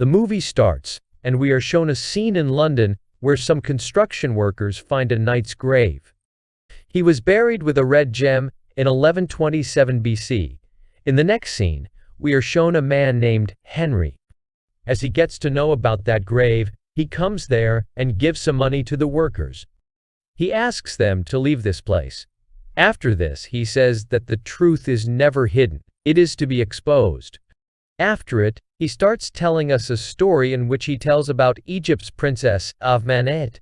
The movie starts, and we are shown a scene in London where some construction workers find a knight's grave. He was buried with a red gem in 1127 BC. In the next scene, we are shown a man named Henry. As he gets to know about that grave, he comes there and gives some money to the workers. He asks them to leave this place. After this, he says that the truth is never hidden, it is to be exposed. After it, he starts telling us a story in which he tells about Egypt's princess, Ahmanet.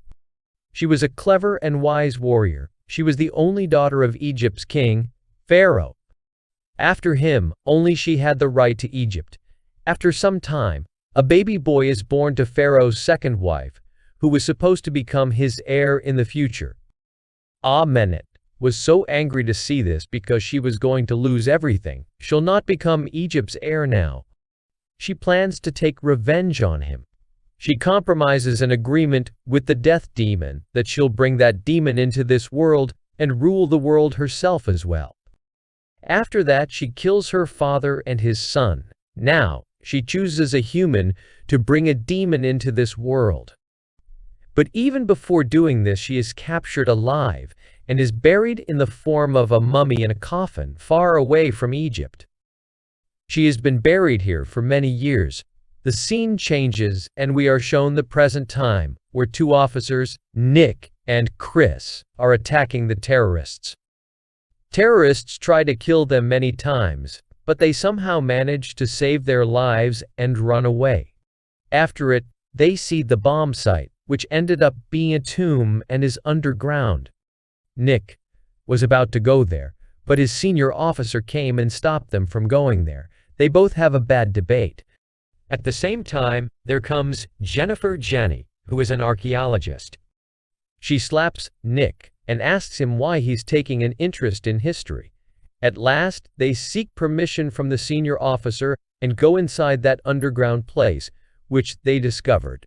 She was a clever and wise warrior. She was the only daughter of Egypt's king, Pharaoh. After him, only she had the right to Egypt. After some time, a baby boy is born to Pharaoh's second wife, who was supposed to become his heir in the future. Ahmanet was so angry to see this because she was going to lose everything. She'll not become Egypt's heir now. She plans to take revenge on him. She compromises an agreement with the death demon that she'll bring that demon into this world and rule the world herself as well. After that, she kills her father and his son. Now, she chooses a human to bring a demon into this world. But even before doing this, she is captured alive and is buried in the form of a mummy in a coffin far away from Egypt. She has been buried here for many years. The scene changes and we are shown the present time, where two officers, Nick and Chris, are attacking the terrorists. Terrorists try to kill them many times, but they somehow manage to save their lives and run away. After it, they see the bomb site, which ended up being a tomb and is underground. Nick was about to go there, but his senior officer came and stopped them from going there. They both have a bad debate. At the same time, there comes Jenny, who is an archaeologist. She slaps Nick and asks him why he's taking an interest in history. At last, they seek permission from the senior officer and go inside that underground place, which they discovered.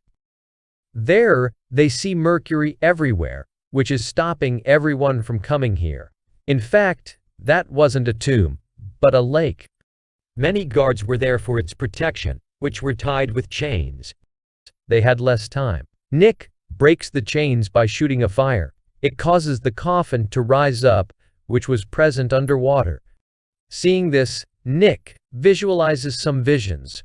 There, they see mercury everywhere, which is stopping everyone from coming here. In fact, that wasn't a tomb, but a lake. Many guards were there for its protection, which were tied with chains. They had less time. Nick breaks the chains by shooting a fire. It causes the coffin to rise up, which was present underwater. Seeing this, Nick visualizes some visions.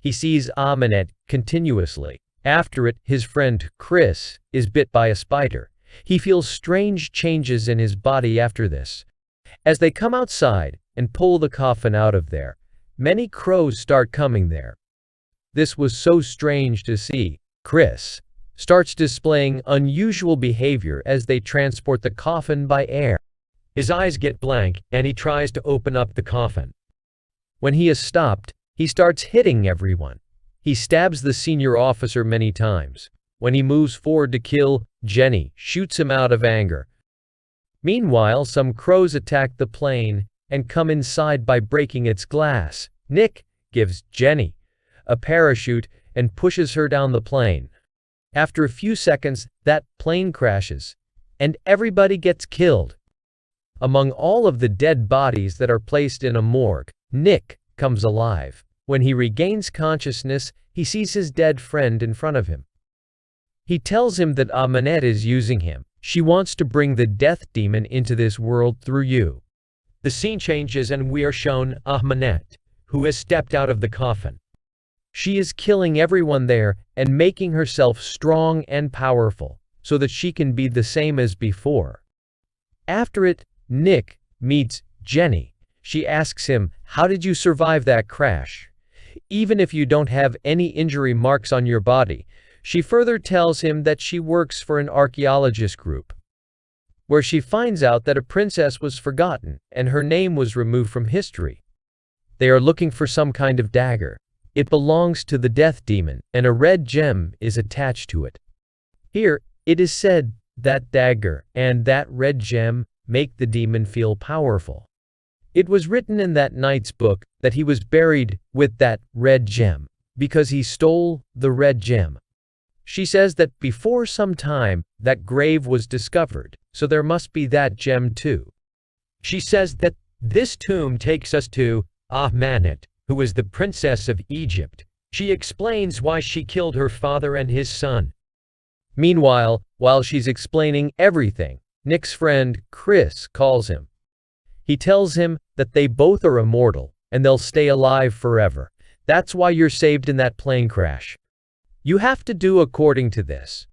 He sees Ahmanet continuously. After it, his friend Chris is bit by a spider. He feels strange changes in his body after this. As they come outside and pull the coffin out of there, many crows start coming there. This was so strange to see. Chris starts displaying unusual behavior as they transport the coffin by air. His eyes get blank and he tries to open up the coffin. When he is stopped, he starts hitting everyone. He stabs the senior officer many times. When he moves forward to kill, Jenny shoots him out of anger. Meanwhile, some crows attack the plane and come inside by breaking its glass. Nick gives Jenny a parachute and pushes her down the plane. After a few seconds, that plane crashes, and everybody gets killed. Among all of the dead bodies that are placed in a morgue, Nick comes alive. When he regains consciousness, he sees his dead friend in front of him. He tells him that Ahmanet is using him. She wants to bring the death demon into this world through you. The scene changes and we are shown Ahmanet, who has stepped out of the coffin. She is killing everyone there and making herself strong and powerful, so that she can be the same as before. After it, Nick meets Jenny. She asks him, "How did you survive that crash? Even if you don't have any injury marks on your body." She further tells him that she works for an archaeologist group, where she finds out that a princess was forgotten and her name was removed from history. They are looking for some kind of dagger. It belongs to the death demon, and a red gem is attached to it. Here, it is said that dagger and that red gem make the demon feel powerful. It was written in that knight's book that he was buried with that red gem because he stole the red gem. She says that before some time, that grave was discovered, so there must be that gem too. She says that this tomb takes us to Ahmanet, who was the princess of Egypt. She explains why she killed her father and his son. Meanwhile, while she's explaining everything, Nick's friend, Chris, calls him. He tells him that they both are immortal, and they'll stay alive forever. That's why you're saved in that plane crash. You have to do according to this.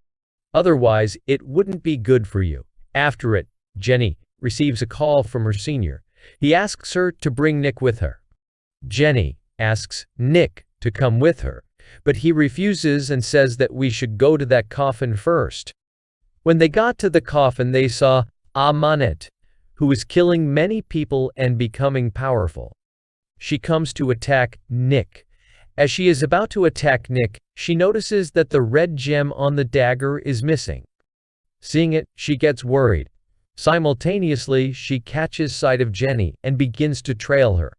Otherwise, it wouldn't be good for you. After it, Jenny receives a call from her senior. He asks her to bring Nick with her. Jenny asks Nick to come with her, but he refuses and says that we should go to that coffin first. When they got to the coffin, they saw Amanet, who was killing many people and becoming powerful. She comes to attack Nick. As she is about to attack Nick, she notices that the red gem on the dagger is missing. Seeing it, she gets worried. Simultaneously, she catches sight of Jenny and begins to trail her.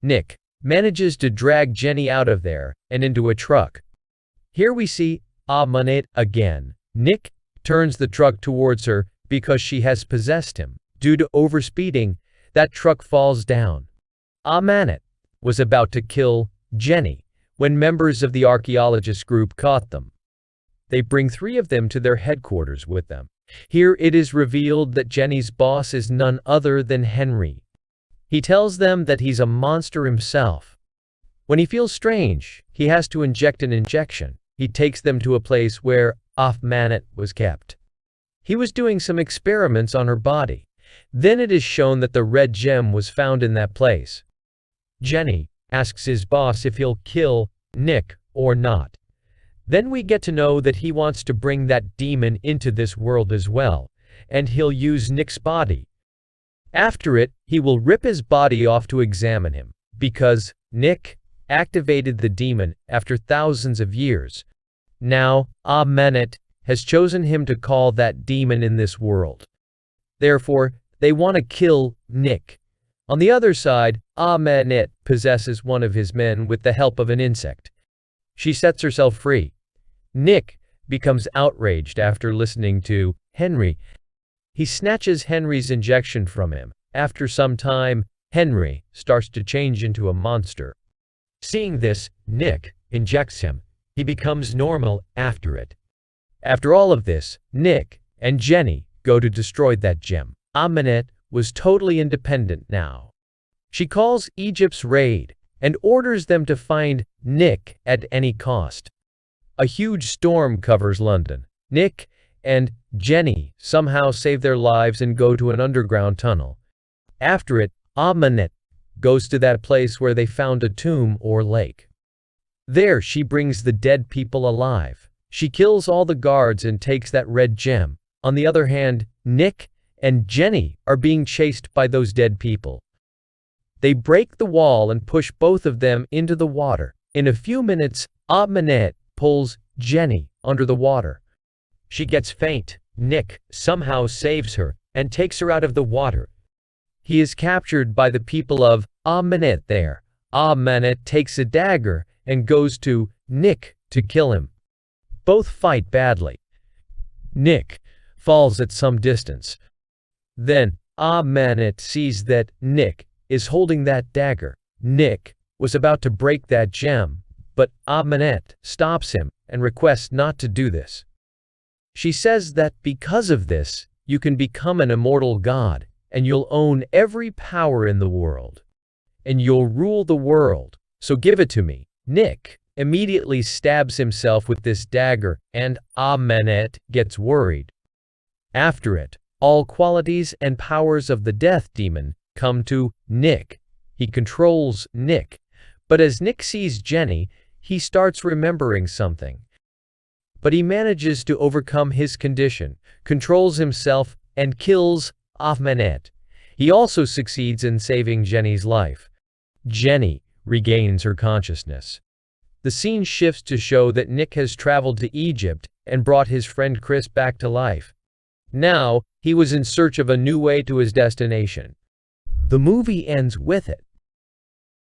Nick manages to drag Jenny out of there and into a truck. Here we see Amanet again. Nick turns the truck towards her because she has possessed him. Due to overspeeding, that truck falls down. Amanet was about to kill Jenny when members of the archaeologist group caught them. They bring 3 of them to their headquarters with them. Here it is revealed that Jenny's boss is none other than Henry. He tells them that he's a monster himself. When he feels strange, he has to inject an injection. He takes them to a place where Amanet was kept. He was doing some experiments on her body. Then it is shown that the red gem was found in that place. Jenny asks his boss if he'll kill Nick or not. Then we get to know that he wants to bring that demon into this world as well, and he'll use Nick's body. After it, he will rip his body off to examine him, because Nick activated the demon after thousands of years. Now, Amanet has chosen him to call that demon in this world. Therefore, they want to kill Nick. On the other side, Amanet possesses one of his men with the help of an insect. She sets herself free. Nick becomes outraged after listening to Henry. He snatches Henry's injection from him. After some time, Henry starts to change into a monster. Seeing this, Nick injects him. He becomes normal after it. After all of this, Nick and Jenny go to destroy that gem. Amanet was totally independent now. She calls Egypt's raid and orders them to find Nick at any cost. A huge storm covers London. Nick and Jenny somehow save their lives and go to an underground tunnel. After it, Amanet goes to that place where they found a tomb or lake. There she brings the dead people alive. She kills all the guards and takes that red gem. On the other hand, Nick and Jenny are being chased by those dead people. They break the wall and push both of them into the water. In a few minutes, Amanet pulls Jenny under the water. She gets faint. Nick somehow saves her and takes her out of the water. He is captured by the people of Amanet there. Amanet takes a dagger and goes to Nick to kill him. Both fight badly. Nick falls at some distance. Then Amanet sees that Nick is holding that dagger. Nick was about to break that gem, but Amanet stops him and requests not to do this. She says that because of this, you can become an immortal god, and you'll own every power in the world. And you'll rule the world, so give it to me. Nick immediately stabs himself with this dagger, and Amanet gets worried. After it, all qualities and powers of the death demon come to Nick. He controls Nick. But as Nick sees Jenny, he starts remembering something. But he manages to overcome his condition, controls himself, and kills Amanet. He also succeeds in saving Jenny's life. Jenny regains her consciousness. The scene shifts to show that Nick has traveled to Egypt and brought his friend Chris back to life. Now, he was in search of a new way to his destination. The movie ends with it.